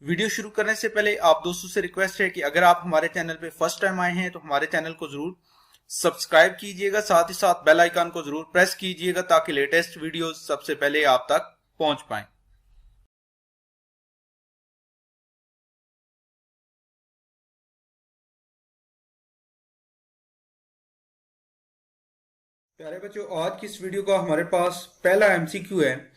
Video शुरू करने से पहले आप दोस्तों से रिक्वेस्ट है कि अगर आप हमारे चैनल पे फर्स्ट टाइम आए हैं तो हमारे चैनल को जरूर सब्सक्राइब कीजिएगा, साथ ही साथ बेल आइकन को जरूर प्रेस कीजिएगा ताकि लेटेस्ट वीडियो सबसे पहले आप तक पहुंच पाए। प्यारे बच्चों, आज की इस वीडियो का हमारे पास पहला एमसीक्यू है।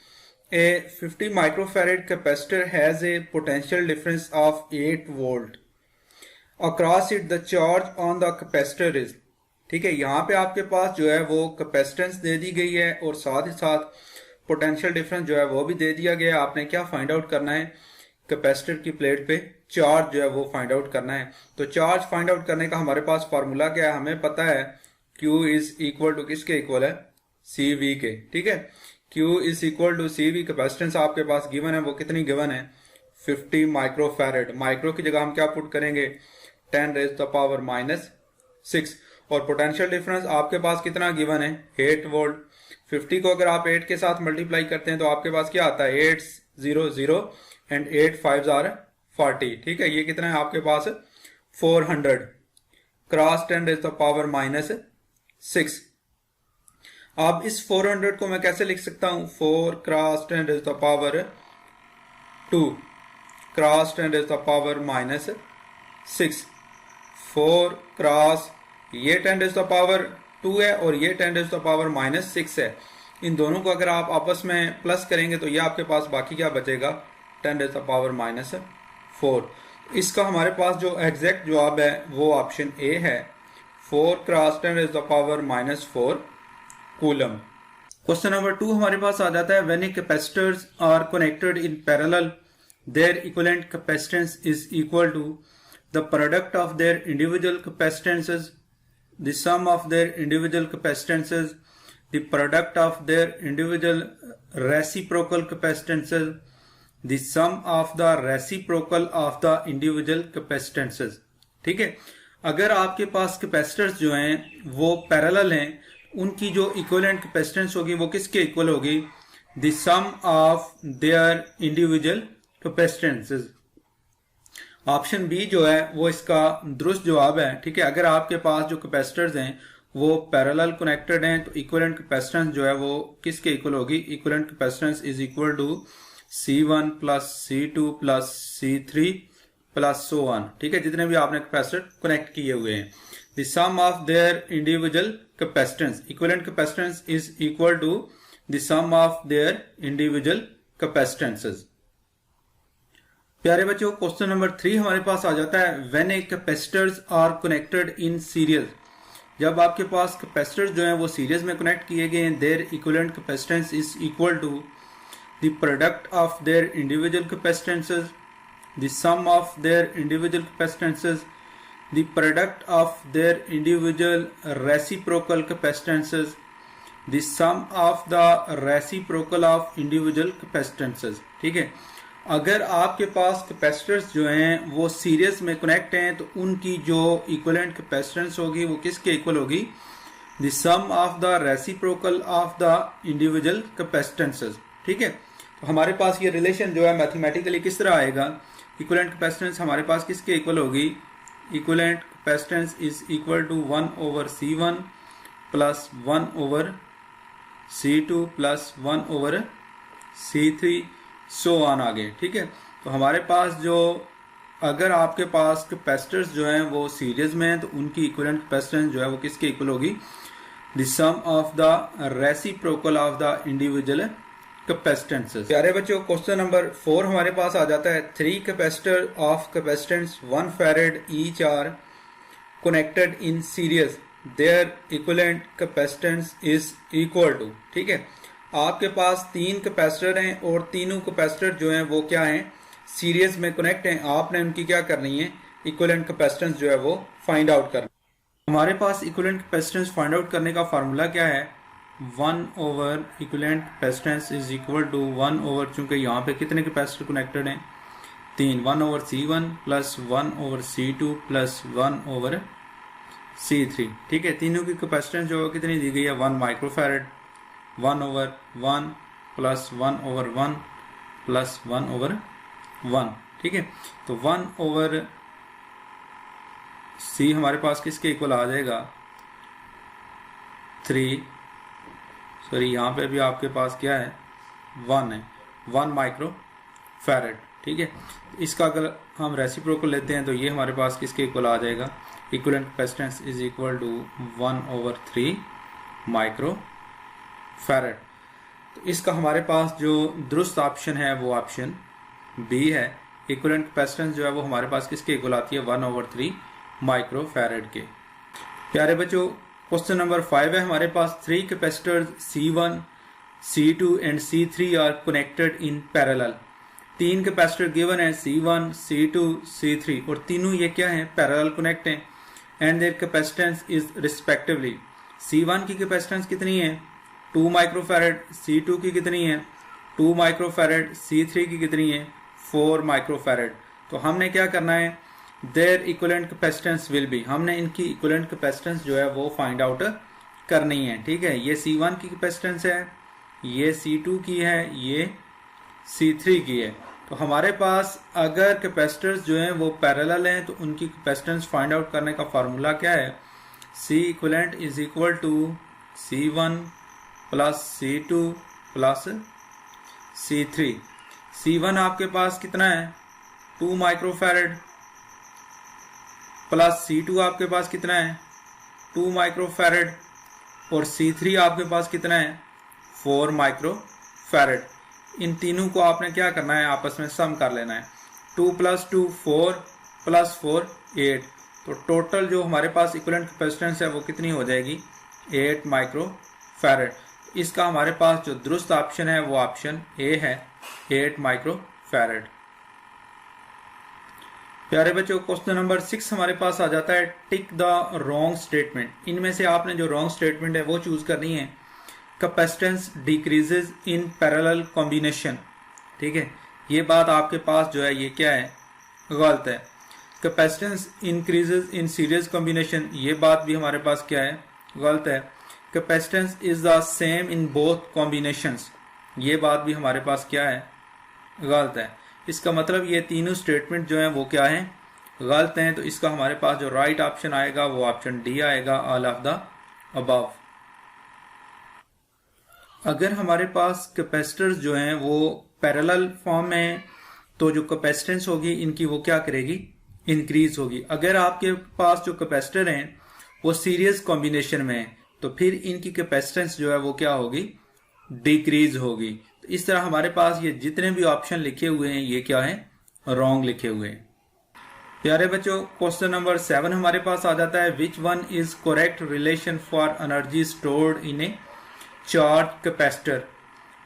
A 50 microfarad capacitor has a potential difference of 8 volt. Across it the charge on the capacitor is। ठीक है, यहाँ पे आपके पास जो है वो कैपेसिटेंस दे दी गई है और साथ ही साथ पोटेंशियल डिफरेंस जो है वो भी दे दिया गया है। आपने क्या फाइंड आउट करना है, कैपेसिटर की प्लेट पे चार्ज जो है वो फाइंड आउट करना है। तो चार्ज फाइंड आउट करने का हमारे पास फार्मूला क्या है, हमें पता है Q इज इक्वल टू किसके इक्वल है, CV के। ठीक है, Q is equal to CV। Capacitance आपके पास गिवन है, वो कितनी गिवन है, 50 माइक्रोफैरेड। माइक्रो की जगह हम क्या पुट करेंगे, 10 रेज़ टू द पावर -6। और पोटेंशियल डिफरेंस आपके पास कितना गिवन है, 8 वोल्ट। 50 को अगर आप 8 के साथ मल्टीप्लाई करते हैं तो आपके पास क्या आता है, 800 एंड 8 5 आर 40। ठीक है, ये कितना है आपके पास, 400 cross 10 raise to the power -6। अब इस 400 को मैं कैसे लिख सकता हूं, 4 cross 10 raise to the power 2 cross 10 raise to the power -6। 4 cross ये 10 रेज़ टू द पावर 2 है और ये 10 रेज़ टू द पावर -6 है। इन दोनों को अगर आप आपस में प्लस करेंगे तो ये आपके पास बाकी क्या बचेगा, 10 रेज़ टू द पावर -4। इसका हमारे पास जो एग्जैक्ट जवाब है वो ऑप्शन ए है, 4 cross 10 raise to the power -4 coulomb. Question number 2 हमारे पास आ जाता है, when a capacitors are connected in parallel their equivalent capacitance is equal to the product of their individual capacitances, the sum of their individual capacitances, the product of their individual reciprocal capacitances, the sum of the reciprocal of the individual capacitances. ठीक है, अगर आपके पास capacitors जो हैं वो parallel हैं, उनकी जो इक्विवेलेंट कैपेसिटेंस होगी वो किसके इक्वल होगी, the sum of their individual capacitances. Option B जो है वो इसका दुरुस्त जवाब है। ठीक है, अगर आपके पास जो कैपेसिटर्स हैं वो पैरेलल कनेक्टेड हैं तो इक्विवेलेंट कैपेसिटेंस जो है वो किसके इक्वल होगी, equivalent capacitance is equal to C1 plus C2 plus C3 plus so on. ठीक है, जितने भी आपने कैपेसिटर कनेक्ट किए हुए हैं, the sum of their individual capacitance, equivalent capacitance is equal to the sum of their individual capacitances। प्यारे बच्चों, क्वेश्चन नंबर 3 हमारे पास आ जाता है, when a capacitors are connected in series। जब आपके पास कैपेसिटर्स जो हैं वो सीरीज में कनेक्ट किए गए हैं, their equivalent capacitance is equal to the product of their individual capacitances, the sum of their individual capacitances, the product of their individual reciprocal capacitances, the sum of the reciprocal of individual capacitances। ठीक है, अगर आपके पास capacitors जो हैं वो series में connect हैं तो उनकी जो इक्विवेलेंट कैपेसिटेंस होगी वो किसके इक्वल होगी, the sum of the reciprocal of the individual capacitances। ठीक है, तो हमारे पास ये रिलेशन जो है मैथमेटिकली किस तरह आएगा, इक्विवेलेंट कैपेसिटेंस हमारे पास किसके इक्वल होगी, equivalent capacitance is equal to 1/C1 plus 1/C2 plus 1/C3 so on आगे। ठीक है, तो हमारे पास जो अगर आपके पास कैपेसिटर्स जो हैं वो सीरीज में हैं तो उनकी इक्विवेलेंट कैपेसिटेंस जो है वो किसके इक्वल होगी, the sum of the reciprocal of the individual capacitances. प्यारे बच्चों, क्वेश्चन नंबर 4 हमारे पास आ जाता है, 3 capacitor of capacitance 1 farad each are connected in series, their equivalent capacitance is equal to. ठीक है, आपके पास 3 कैपेसिटर हैं और तीनों कैपेसिटर जो हैं वो क्या हैं, सीरीज में कनेक्ट हैं। आपने उनकी क्या करनी है, इक्विवेलेंट कैपेसिटेंस जो है वो फाइंड आउट करना। हमारे पास इक्विवेलेंट कैपेसिटेंस फाइंड आउट करने का फार्मूला क्या है, 1 equivalent capacitance is equal to 1 चूंकि यहाँ पे कितने कैपेसिटर कनेक्टेड हैं, 3, 1/C1 plus 1/C2 plus 1/C3। ठीक है, तीनों की कैपेसिटेंस जो कितनी दी गई है, 1 माइक्रोफैरेड, 1/1 प्लस 1/1 प्लस 1/1। ठीक है। तो 1/c हमारे पास किसके इक्वल आ जाएगा 3, सॉरी यहाँ पे भी आपके पास क्या है 1 है, 1 माइक्रो फैरेड, ठीक है। इसका अगर हम रेसिप्रोकल लेते हैं तो ये हमारे पास किसके इक्वल आ जाएगा, equivalent capacitance is equal to 1/3 micro farad. तो इसका हमारे पास जो दुरुस्त ऑप्शन है वो ऑप्शन बी है। इक्विवेलेंट कैपेसिटेंस जो है वो हमारे पास किसके इक्वल आती है 1/3 माइक्रो फैरेड के। प्यारे बच्चों, क्वेश्चन नंबर 5 है हमारे पास 3 capacitors C1, C2 and C3 are connected in parallel. 3 capacitor given है C1, C2, C3 और तीनों ये क्या है पैरेलल कनेक्ट हैं and their capacitance is respectively. C1 की कैपेसिटेंस कितनी है 2 माइक्रोफैरेड, C2 की कितनी है 2 माइक्रोफैरेड, C3 की कितनी है 4 माइक्रोफैरेड। तो हमने क्या करना है their equivalent capacitance will be, हमने इनकी इक्विवेलेंट कैपेसिटेंस जो है वो फाइंड आउट करनी है, ठीक है। ये C1 की कैपेसिटेंस है, ये C2 की है, ये C3 की है। तो हमारे पास अगर कैपेसिटर्स जो हैं वो पैरेलल हैं तो उनकी कैपेसिटेंस फाइंड आउट करने का फार्मूला क्या है, C equivalent is equal to C1 plus C2 plus C3। C1 आपके पास कितना है 2 माइक्रोफैरेड प्लस C2 आपके पास कितना है 2 माइक्रोफैरेड और C3 आपके पास कितना है 4 माइक्रोफैरेड। इन तीनों को आपने क्या करना है आपस में सम कर लेना है, 2 + 2 4 + 4 8। तो टोटल जो हमारे पास इक्विवेलेंट कैपेसिटेंस है वो कितनी हो जाएगी 8 माइक्रोफैरेड। इसका हमारे पास जो दुरुस्त ऑप्शन है वो ऑप्शन ए है 8 माइक्रोफैरेड। प्यारे बच्चों, क्वेश्चन नंबर 6 हमारे पास आ जाता है टिक द रॉन्ग स्टेटमेंट। इनमें से आपने जो रॉन्ग स्टेटमेंट है वो चूज करनी है। Capacitance decreases in parallel combination, ठीक है, ये बात आपके पास जो है ये क्या है गलत है। Capacitance increases in series combination, ये बात भी हमारे पास क्या है गलत है। Capacitance is the same in both combinations, ये बात भी हमारे पास क्या है गलत है। इसका मतलब ये तीनों स्टेटमेंट जो हैं वो क्या हैं गलत हैं। तो इसका हमारे पास जो राइट ऑप्शन आएगा वो ऑप्शन डी आएगा, ऑल ऑफ द अबव। अगर हमारे पास कैपेसिटर्स जो हैं वो पैरेलल फॉर्म में तो जो कैपेसिटेंस होगी इनकी वो क्या करेगी इंक्रीज होगी। अगर आपके पास जो कैपेसिटर हैं वो सीरीज कॉम्बिनेशन में है तो फिर इनकी कैपेसिटेंस जो है वो क्या होगी डिक्रीज होगी। तो इस तरह हमारे पास ये जितने भी ऑप्शन लिखे हुए हैं ये क्या है रॉन्ग लिखे हुए हैं। प्यारे बच्चों, क्वेश्चन नंबर 7 हमारे पास आ जाता है which one is correct relation for energy stored in a charge capacitor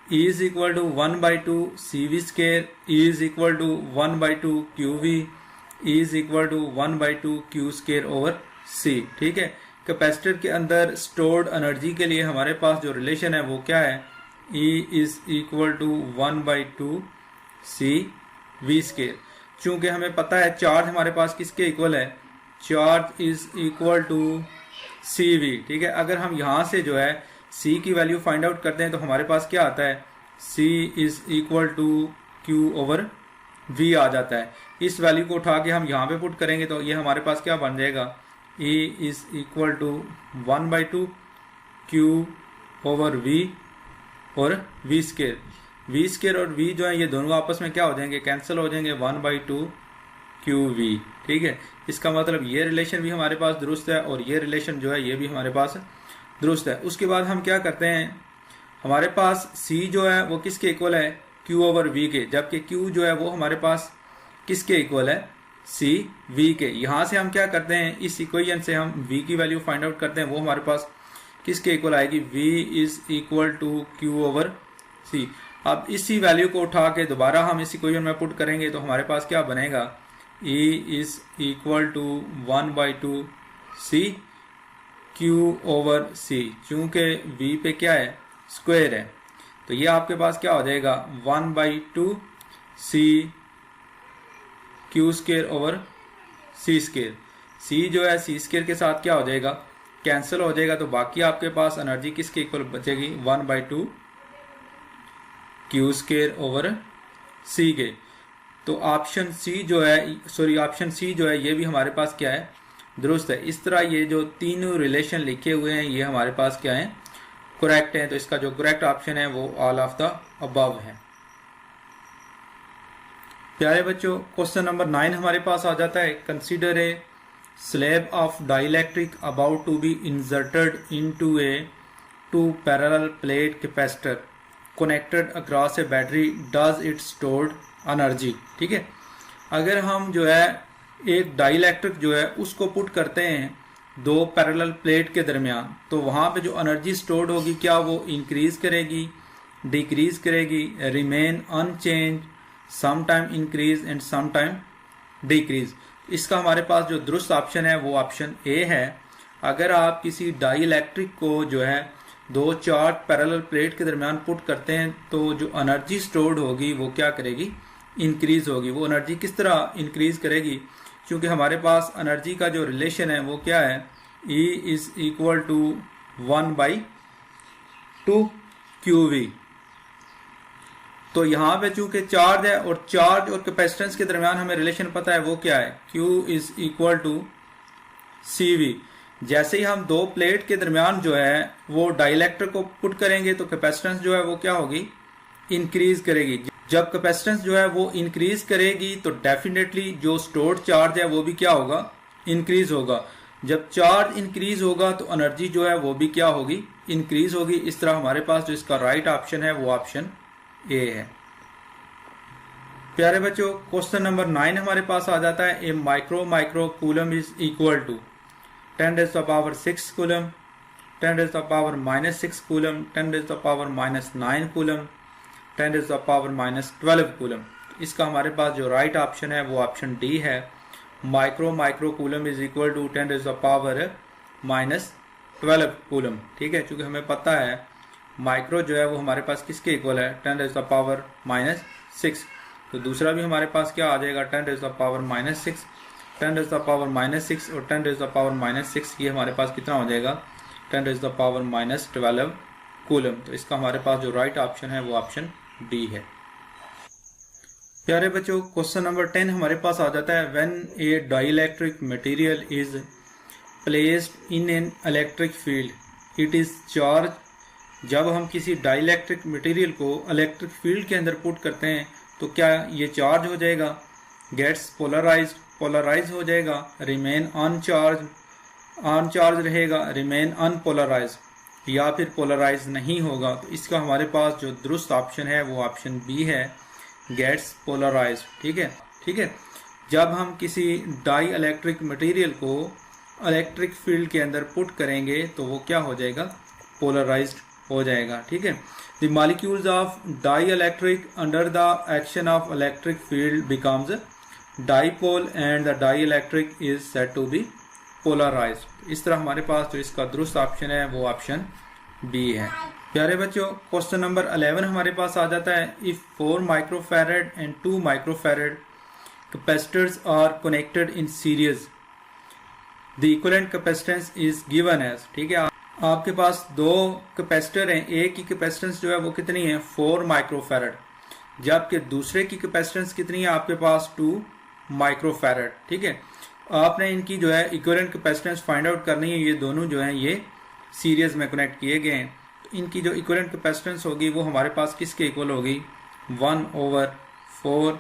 is equal to 1/2 CV square is equal to 1/2 QV is equal to 1/2 Q square over C, ठीक है। कैपेसिटर के अंदर stored energy के लिए हमारे पास जो relation है वो क्या है E is equal to 1/2 CV square. चूंकि हमें पता है चार्ज हमारे पास किसके इक्वल है, charge is equal to CV, ठीक है। अगर हम यहाँ से जो है C की वैल्यू फाइंड आउट करते हैं तो हमारे पास क्या आता है C is equal to Q over V आ जाता है। इस वैल्यू को उठा के हम यहाँ पे पुट करेंगे तो ये हमारे पास क्या बन जाएगा E is equal to 1/2 Q over V और V स्केयर और V जो है ये दोनों आपस में क्या हो जाएंगे कैंसिल हो जाएंगे 1/2 QV, ठीक है। इसका मतलब ये रिलेशन भी हमारे पास दुरुस्त है और ये रिलेशन जो है ये भी हमारे पास दुरुस्त है। उसके बाद हम क्या करते हैं हमारे पास C जो है वो किसके इक्वल है Q ओवर V के, जबकि Q जो है वो हमारे पास किसके इक्वल है C V के। यहाँ से हम क्या करते हैं इस इक्वेशन से हम V की वैल्यू फाइंड आउट करते हैं, वो हमारे पास किसके इक्वल आएगी V is equal to Q over C। अब इसी वैल्यू को उठा के दोबारा हम इस इक्वेशन में पुट करेंगे तो हमारे पास क्या बनेगा E is equal to 1/2 C Q over C। चूंकि V पे क्या है स्क्वायर है तो ये आपके पास क्या हो जाएगा 1/2 C Q square over C square. C जो है C स्क्वायर के साथ क्या हो जाएगा कैंसिल हो जाएगा, तो बाकी आपके पास एनर्जी किसके इक्वल बचेगी 1/2 Q स्क्वायर ओवर C के। तो ऑप्शन सी जो है ये भी हमारे पास क्या है, दुरुस्त है। इस तरह ये जो तीनों रिलेशन लिखे हुए हैं ये हमारे पास क्या है, करेक्ट है। तो इसका जो करेक्ट ऑप्शन है वो ऑल ऑफ द अबव है। प्यारे बच्चों, क्वेश्चन नंबर 9 हमारे पास आ जाता है। Consider a slab of dielectric about to be inserted into a two parallel plate capacitor connected across a battery, does it stored energy. ठीक है, अगर हम जो है एक डाइलेक्ट्रिक जो है उसको पुट करते हैं दो पैरेलल प्लेट के दरमियान, तो वहाँ पे जो एनर्जी स्टोर्ड होगी क्या वो इंक्रीज करेगी, डिक्रीज करेगी, remain unchange, some time increase and some time decrease. इसका हमारे पास जो दुरुस्त ऑप्शन है वो ऑप्शन ए है। अगर आप किसी डाइलेक्ट्रिक को जो है दो चार्ज पैरेलल प्लेट के दरमियान पुट करते हैं तो जो एनर्जी स्टोर्ड होगी वो क्या करेगी, इंक्रीज होगी। वो एनर्जी किस तरह इंक्रीज करेगी, क्योंकि हमारे पास एनर्जी का जो रिलेशन है वो क्या है, E is equal to 1/2 QV। तो यहाँ पे चूंकि चार्ज है और चार्ज और कैपेसिटेंस के दरमियान हमें रिलेशन पता है वो क्या है, Q is equal to CV। जैसे ही हम दो प्लेट के दरमियान जो है वो डाइलेक्ट्रिक को पुट करेंगे तो कैपेसिटेंस जो है वो क्या होगी, इंक्रीज करेगी। जब कैपेसिटेंस जो है वो इंक्रीज करेगी तो डेफिनेटली जो स्टोर्ड चार्ज है वो भी क्या होगा, इंक्रीज होगा। जब चार्ज इंक्रीज होगा तो एनर्जी जो है वो भी क्या होगी, इंक्रीज होगी। इस तरह हमारे पास जो इसका राइट ऑप्शन है वो ऑप्शन ए है। प्यारे बच्चों, क्वेश्चन नंबर 9 हमारे पास आ जाता है। A micro coulomb is equal to 10⁻⁶ coulomb, 10⁻⁻6 coulomb, 10⁻⁻9 coulomb, 10⁻⁻12 coulomb. इसका हमारे पास जो राइट ऑप्शन है वो ऑप्शन डी है। Micro coulomb is equal to 10⁻⁻12 coulomb. ठीक है, क्योंकि हमें पता है माइक्रो जो है वो हमारे पास किसके इक्वल है, 10⁻⁻6। तो दूसरा भी हमारे पास क्या आ जाएगा, 10⁻⁻6, 10⁻⁻6 और 10⁻⁻6 ये हमारे पास कितना हो जाएगा, 10⁻⁻12 कूलम। तो इसका हमारे पास जो राइट ऑप्शन है वो ऑप्शन डी है। प्यारे बच्चों, क्वेश्चन नंबर 10 हमारे पास आ जाता है। When A dielectric material is placed in an electric field it is charge. जब हम किसी डाइलेक्ट्रिक मटेरियल को इलेक्ट्रिक फील्ड के अंदर पुट करते हैं तो क्या ये चार्ज हो जाएगा, गेट्स पोलराइज हो जाएगा, रिमेन अनचार्ज रहेगा, रिमेन अनपोलराइज, या फिर पोलराइज नहीं होगा। तो इसका हमारे पास जो दुरुस्त ऑप्शन है वो ऑप्शन बी है, गेट्स पोलराइज। ठीक है, जब हम किसी डाई इलेक्ट्रिक मटेरियल को इलेक्ट्रिक फील्ड के अंदर पुट करेंगे तो वो क्या हो जाएगा, पोलराइज्ड हो जाएगा। ठीक है, the molecules of dielectric under the action of electric field becomes dipole and the dielectric is said to be polarised. इस तरह हमारे पास जो इसका दुरुस्त ऑप्शन है वो ऑप्शन बी है। प्यारे बच्चों, क्वेश्चन नंबर 11 हमारे पास आ जाता है। If 4 microfarad and 2 microfarad capacitors are connected in series the equivalent capacitance is given as. ठीक है, आपके पास दो कैपेसिटर हैं, एक की कैपेसिटेंस जो है वो कितनी है, 4 माइक्रोफैरड, जबकि दूसरे की कैपेसिटेंस कितनी है आपके पास, 2 माइक्रोफैरड। ठीक है, आपने इनकी जो है इक्विवेलेंट कैपेसिटेंस फाइंड आउट करनी है। ये दोनों जो हैं ये सीरीज में कनेक्ट किए गए हैं। तो इनकी जो इक्विवेलेंट कैपेसिटेंस होगी वो हमारे पास किसके इक्वल होगी, 1/4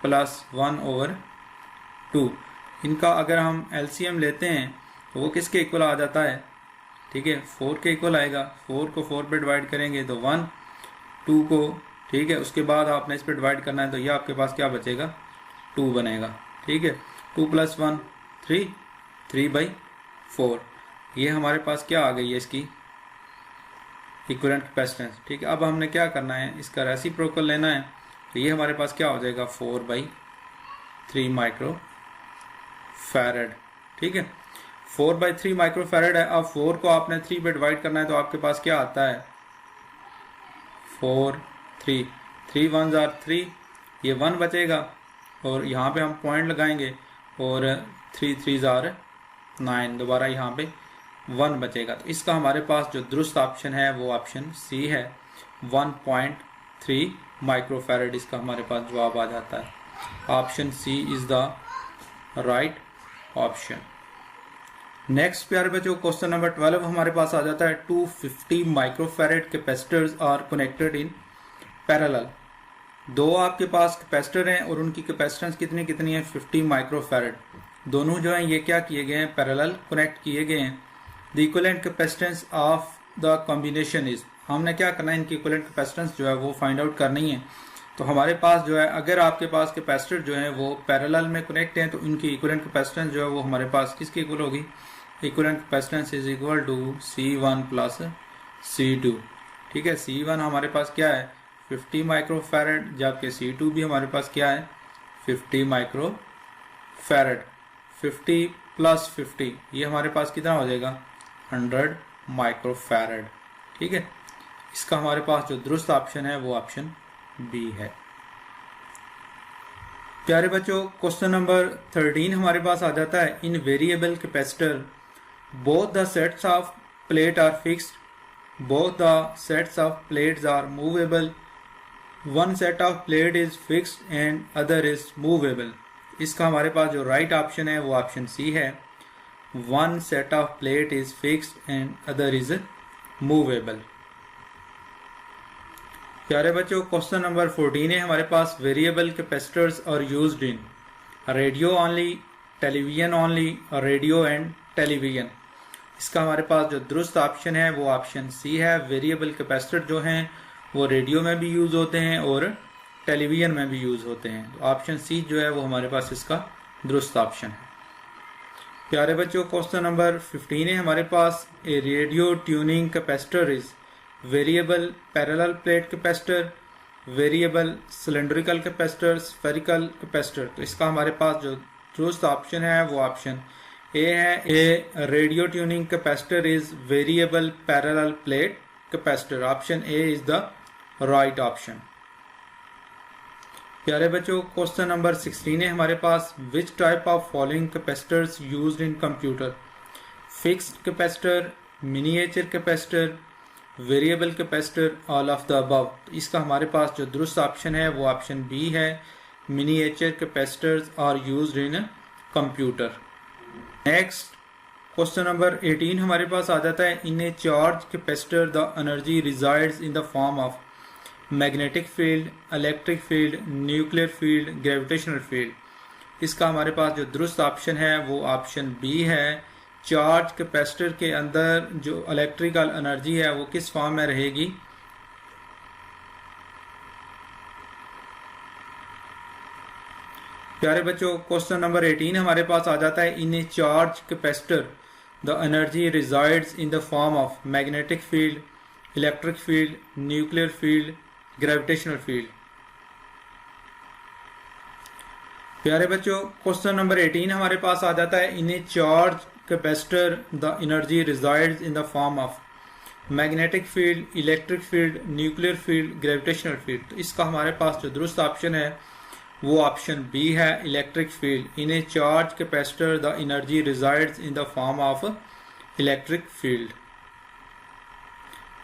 प्लस 1/2। इनका अगर हम एलसीएम लेते हैं तो वो किसके इक्वल आ जाता है, ठीक है, 4 के इक्वल आएगा। 4 को 4 पे डिवाइड करेंगे तो 1, 2 को, ठीक है, उसके बाद आपने इस पे डिवाइड करना है तो ये आपके पास क्या बचेगा, 2 बनेगा। ठीक है, 2 + 1 3, 3/4। ये हमारे पास क्या आ गई है, इसकी इक्विवेलेंट कैपेसिटेंस। ठीक है, अब हमने क्या करना है, इसका रेसिप्रोकल लेना है। तो ये हमारे पास क्या हो जाएगा, 4/3 माइक्रोफैरड। ठीक है, 4/3 माइक्रोफैरड है। अब 4 को आपने 3 पे डिवाइड करना है तो आपके पास क्या आता है, 4, 3, 3 1s are 3, ये 1 बचेगा और यहाँ पे हम पॉइंट लगाएंगे और 3 3s are 9, दोबारा यहाँ पे 1 बचेगा। तो इसका हमारे पास जो दुरुस्त ऑप्शन है वो ऑप्शन सी है, 1.3 माइक्रोफैरड इसका हमारे पास जवाब आ जाता है। Option C is the right option. Next प्यारे बच्चों क्वेश्चन नंबर 12 हमारे पास आ जाता है 250 microfarad capacitors are connected in parallel. दो आपके पास कैपेसिटर हैं और उनकी कैपेसिटेंस कितनी कितनी है 50 माइक्रोफैरेड। दोनों जो हैं ये क्या किए गए हैं पैरेलल कनेक्ट किए गए हैं। The equivalent capacitance of the combination is, हमने क्या करना है इनकी इक्विवेलेंट कैपेसिटेंस जो है वो फाइंड आउट करनी है। तो हमारे पास जो है अगर आपके पास कैपेसिटर जो है वो पैरेलल में कनेक्ट हैं तो इनकी इक्विवेलेंट कैपेसिटेंस जो है वो हमारे पास किसकी इक्वल होगी, equivalent capacitance is equal to C1 plus C2। ठीक है, C1 हमारे पास क्या है 50 माइक्रोफैरेड, जबकि C2 भी हमारे पास क्या है 50 माइक्रोफैरेड। 50 प्लस 50 ये हमारे पास कितना हो जाएगा 100 माइक्रोफैरेड। ठीक है, इसका हमारे पास जो दुरुस्त ऑप्शन है वो ऑप्शन बी है। प्यारे बच्चों क्वेश्चन नंबर 13 हमारे पास आ जाता है in variable capacitor both the sets of plate are fixed, both the sets of plates are movable, one set of plate is fixed and other is movable। इसका हमारे पास जो राइट ऑप्शन है वो ऑप्शन सी है, one set of plate is fixed and other is movable। प्यारे बच्चों question number 14 है हमारे पास variable capacitors are used in radio only, television only और रेडियो एंड टेलीविजन। इसका हमारे पास जो दुरुस्त ऑप्शन है वो ऑप्शन सी है। वेरिएबल कैपेसिटर जो हैं वो रेडियो में भी यूज होते हैं और टेलीविजन में भी यूज होते हैं। तो ऑप्शन सी जो है वो हमारे पास इसका दुरुस्त ऑप्शन है। प्यारे बच्चों क्वेश्चन नंबर 15 है हमारे पास a radio tuning capacitor is variable parallel plate capacitor, variable cylindrical capacitor, spherical capacitor. तो इसका हमारे पास जो दुरुस्त ऑप्शन है वो ऑप्शन ए है। A radio tuning capacitor is variable parallel plate capacitor. Option A is the right option. प्यारे बच्चों क्वेश्चन नंबर 16 है हमारे पास which type of following capacitors used in computer, fixed capacitor, miniature capacitor, variable capacitor, all of the above. इसका हमारे पास जो दुरुस्त ऑप्शन है वो ऑप्शन बी है, miniature capacitors are used in computer. Next question number 18 हमारे पास आ जाता है in a charge capacitor the energy resides in the form of magnetic field, electric field, nuclear field, gravitational field. इसका हमारे पास जो दुरुस्त ऑप्शन है वो ऑप्शन बी है। चार्ज कैपेसिटर के अंदर जो इलेक्ट्रिकल एनर्जी है वो किस फॉर्म में रहेगी, प्यारे बच्चों क्वेश्चन नंबर 18 हमारे पास आ जाता है in a charge capacitor the energy resides in the form of magnetic field, electric field, nuclear field, gravitational field. प्यारे बच्चों क्वेश्चन नंबर 18 हमारे पास आ जाता है in a charge capacitor the energy resides in the form of magnetic field, electric field, nuclear field, gravitational field. तो इसका हमारे पास जो दुरुस्त ऑप्शन है वो ऑप्शन बी है, electric field. In a charge capacitor the energy resides in the form of electric field.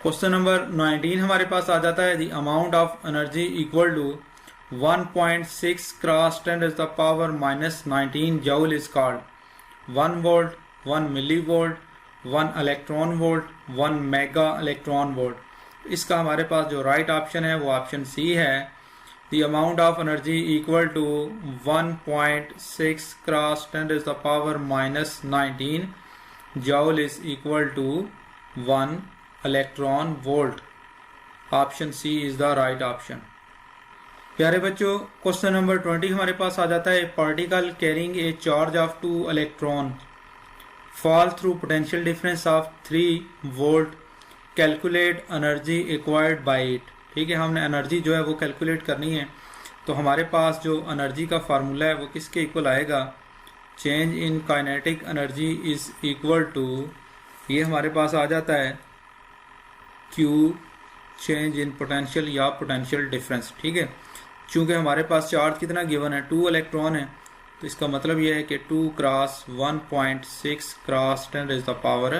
Question number 19 हमारे पास आ जाता है the amount of energy equal to 1.6 cross 10 to the power -19 joule is called 1 volt, 1 millivolt, 1 electron volt, 1 mega electron volt. इसका हमारे पास जो right option है वो ऑप्शन सी है। The amount of energy equal to 1.6 cross 10 to the power -19 joule is equal to 1 electron volt. Option C is the right option. प्यारे बच्चों question number 20 हमारे पास आ जाता है particle carrying a charge of 2 electron fall through potential difference of 3 volt, calculate energy acquired by it. ठीक है, हमने एनर्जी जो है वो कैलकुलेट करनी है। तो हमारे पास जो एनर्जी का फार्मूला है वो किसके इक्वल आएगा, change in kinetic energy is equal to, ये हमारे पास आ जाता है क्यू चेंज इन पोटेंशियल या पोटेंशियल डिफरेंस। ठीक है, चूंकि हमारे पास चार्ज कितना गिवन है 2 इलेक्ट्रॉन है, तो इसका मतलब यह है कि 2 cross 1.6 cross 10 to the power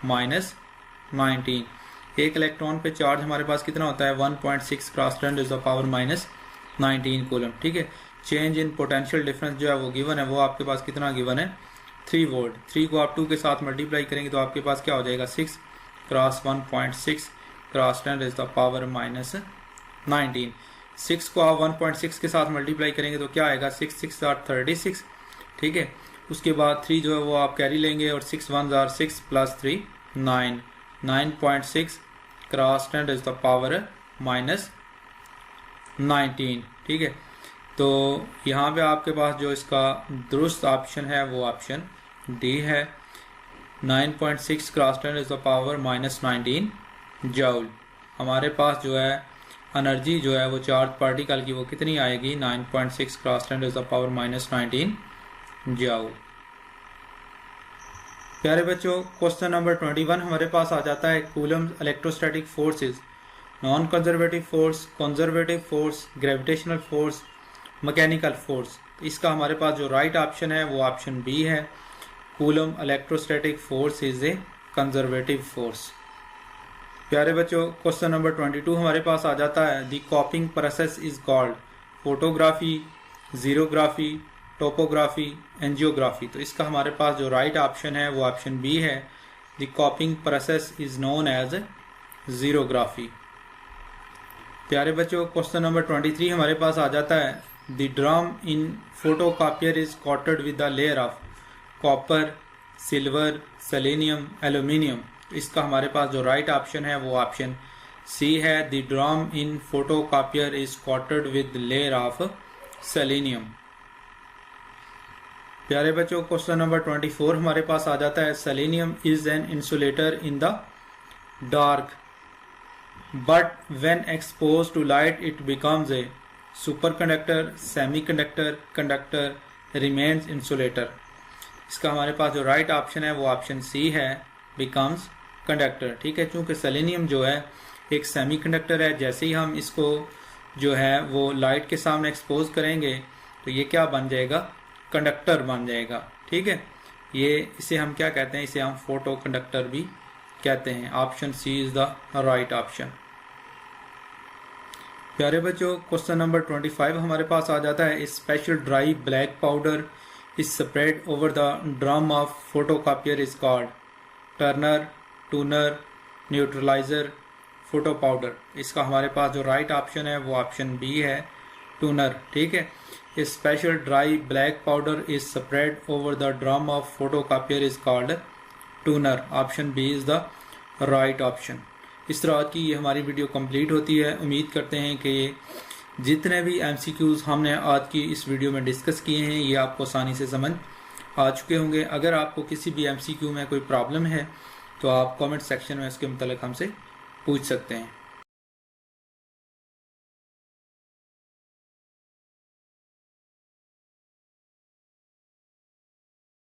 -19। एक इलेक्ट्रॉन पे चार्ज हमारे पास कितना होता है 1.6 cross 10 to the power -19 coulomb. ठीक है, चेंज इन पोटेंशियल डिफरेंस जो है वो गिवन है, वो आपके पास कितना गिवन है 3 वोल्ट। 3 को आप 2 के साथ मल्टीप्लाई करेंगे तो आपके पास क्या हो जाएगा 6 cross 1.6 cross 10 raised to the power minus 19। 6 को आप 1.6 के साथ मल्टीप्लाई करेंगे तो क्या आएगा 6 6 are 36, ठीक है। उसके बाद 3 जो है वो आप कैरी लेंगे और 6 1s are 6 plus 3 9, 9.6 cross 10 raised to the power minus 19, ठीक है। तो यहाँ पे आपके पास जो इसका दुरुस्त ऑप्शन है वो ऑप्शन डी है, 9.6 cross 10 raised to the power minus 19 joule. हमारे पास जो है एनर्जी जो है वो चार्ज पार्टिकल की वो कितनी आएगी 9.6 cross 10 raised to the power minus 19 joule. प्यारे बच्चों, क्वेश्चन नंबर 21 हमारे पास आ जाता है coulomb electrostatic forces, non conservative force, conservative force, gravitational force, mechanical force. इसका हमारे पास जो राइट ऑप्शन है वो ऑप्शन बी है, coulomb electrostatic force is a conservative force. प्यारे बच्चों, क्वेश्चन नंबर 22 हमारे पास आ जाता है the copying process is called photography, xerography, topography, angiography. तो इसका हमारे पास जो राइट ऑप्शन है वो ऑप्शन बी है, the copying process is known as xerography. प्यारे बच्चों, क्वेश्चन नंबर 23 हमारे पास आ जाता है the drum in photocopier is coated with the layer of copper, silver, selenium, aluminium. इसका हमारे पास जो राइट ऑप्शन है वो ऑप्शन सी है, the drum in photocopier is coated with layer of selenium. प्यारे बच्चों, क्वेश्चन नंबर 24 हमारे पास आ जाता है selenium is an insulator in the dark but when exposed to light it becomes a superconductor, semiconductor, conductor, remains insulator. इसका हमारे पास जो राइट ऑप्शन है वो ऑप्शन सी है, बिकम्स कंडक्टर, ठीक है। चूंकि सेलेनियम जो है एक सेमीकंडक्टर है, जैसे ही हम इसको जो है वो लाइट के सामने एक्सपोज करेंगे तो ये क्या बन जाएगा, कंडक्टर बन जाएगा, ठीक है। ये इसे हम क्या कहते हैं, इसे हम फोटो कंडक्टर भी कहते हैं। Option C is the right option. प्यारे बच्चों, क्वेश्चन नंबर 25 हमारे पास आ जाता है special dry black powder is spread over the drum of photocopier is called Turner, tuner, neutraliser, photo powder. इसका हमारे पास जो राइट ऑप्शन है वो ऑप्शन बी है, टूनर, ठीक है। Special dry black powder is spread over the drum of photocopier is called toner. Option B is the right option. इस तरह की ये हमारी वीडियो कंप्लीट होती है। उम्मीद करते हैं कि जितने भी MCQs हमने आज की इस वीडियो में डिस्कस किए हैं ये आपको आसानी से समझ आ चुके होंगे। अगर आपको किसी भी MCQ में कोई प्रॉब्लम है तो आप कमेंट सेक्शन में इसके मुतालिक हमसे पूछ सकते हैं।